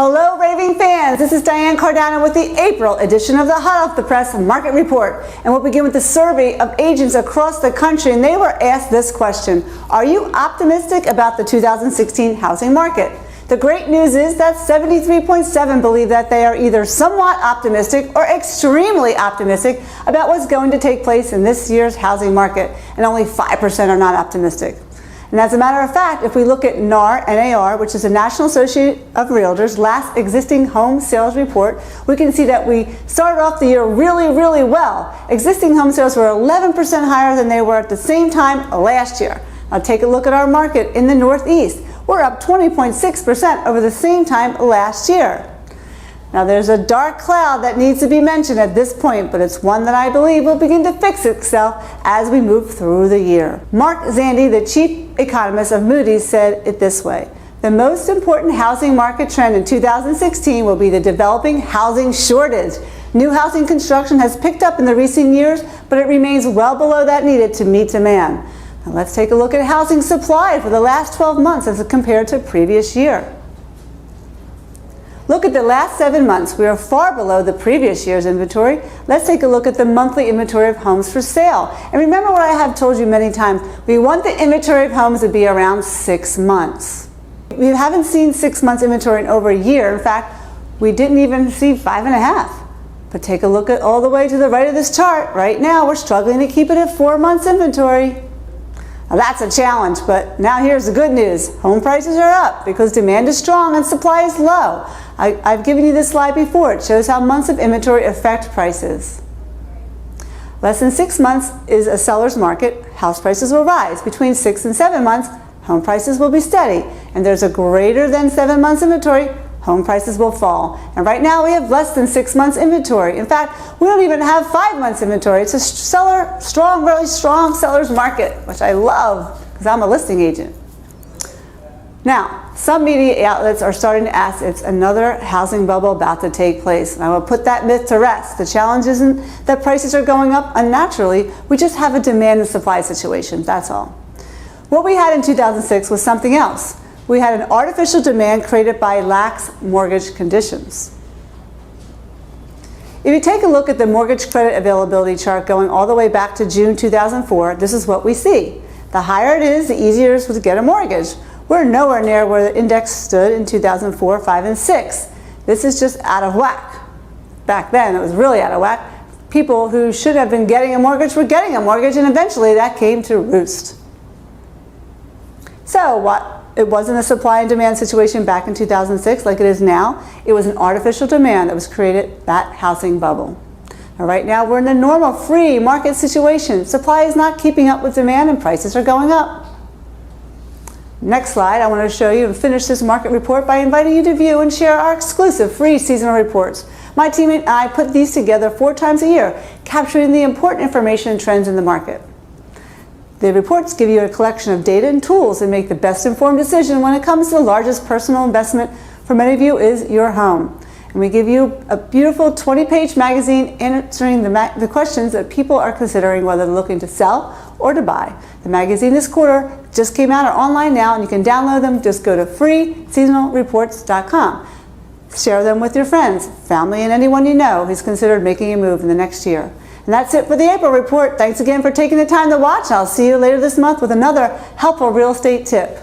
Hello raving fans, this is Diane Cardano with the April edition of the Hot Off the Press Market Report. And we'll begin with the survey of agents across the country, and they were asked this question: are you optimistic about the 2016 housing market? The great news is that 73.7% believe that they are either somewhat optimistic or extremely optimistic about what's going to take place in this year's housing market, and only 5% are not optimistic. And as a matter of fact, if we look at NAR, which is the National Association of Realtors' last existing home sales report, we can see that we started off the year really well. Existing home sales were 11% higher than they were at the same time last year. Now take a look at our market in the Northeast. We're up 20.6% over the same time last year. Now there's a dark cloud that needs to be mentioned at this point, but it's one that I believe will begin to fix itself as we move through the year. Mark Zandi, the chief economist of Moody's, said it this way: the most important housing market trend in 2016 will be the developing housing shortage. New housing construction has picked up in the recent years, but it remains well below that needed to meet demand. Now let's take a look at housing supply for the last 12 months as compared to previous year. Look at the last 7 months. We are far below the previous year's inventory. Let's take a look at the monthly inventory of homes for sale. And remember what I have told you many times. We want the inventory of homes to be around 6 months. We haven't seen 6 months inventory in over a year. In fact, we didn't even see 5.5. But take a look at all the way to the right of this chart. Right now, we're struggling to keep it at 4 months inventory. Now that's a challenge, but now here's the good news. Home prices are up because demand is strong and supply is low. I've given you this slide before. It shows how months of inventory affect prices. Less than 6 months is a seller's market. House prices will rise. Between 6 and 7 months, home prices will be steady. And there's a greater than 7 months inventory, home prices will fall. And right now we have less than 6 months inventory. In fact, we don't even have 5 months inventory. It's a really strong seller's market, which I love because I'm a listing agent. Now, some media outlets are starting to ask, it's another housing bubble about to take place. And I will put that myth to rest. The challenge isn't that prices are going up unnaturally. We just have a demand and supply situation, that's all. What we had in 2006 was something else. We had an artificial demand created by lax mortgage conditions. If you take a look at the mortgage credit availability chart going all the way back to June 2004, this is what we see. The higher it is, the easier it is to get a mortgage. We're nowhere near where the index stood in 2004, 5, and 6. This is just out of whack. Back then, it was really out of whack. People who should have been getting a mortgage were getting a mortgage, and eventually that came to roost. So what? It wasn't a supply and demand situation back in 2006 like it is now. It was an artificial demand that was created, that housing bubble. Now, right now we're in a normal free market situation. Supply is not keeping up with demand and prices are going up. Next slide, I want to show you and finish this market report by inviting you to view and share our exclusive free seasonal reports. My team and I put these together 4 times a year, capturing the important information and trends in the market. The reports give you a collection of data and tools that make the best informed decision when it comes to the largest personal investment for many of you is your home. And we give you a beautiful 20-page magazine answering the questions that people are considering whether they're looking to sell or to buy. The magazine this quarter just came out online now, and you can download them. Just go to freeseasonalreports.com. Share them with your friends, family, and anyone you know who's considered making a move in the next year. And that's it for the April report. Thanks again for taking the time to watch. I'll see you later this month with another helpful real estate tip.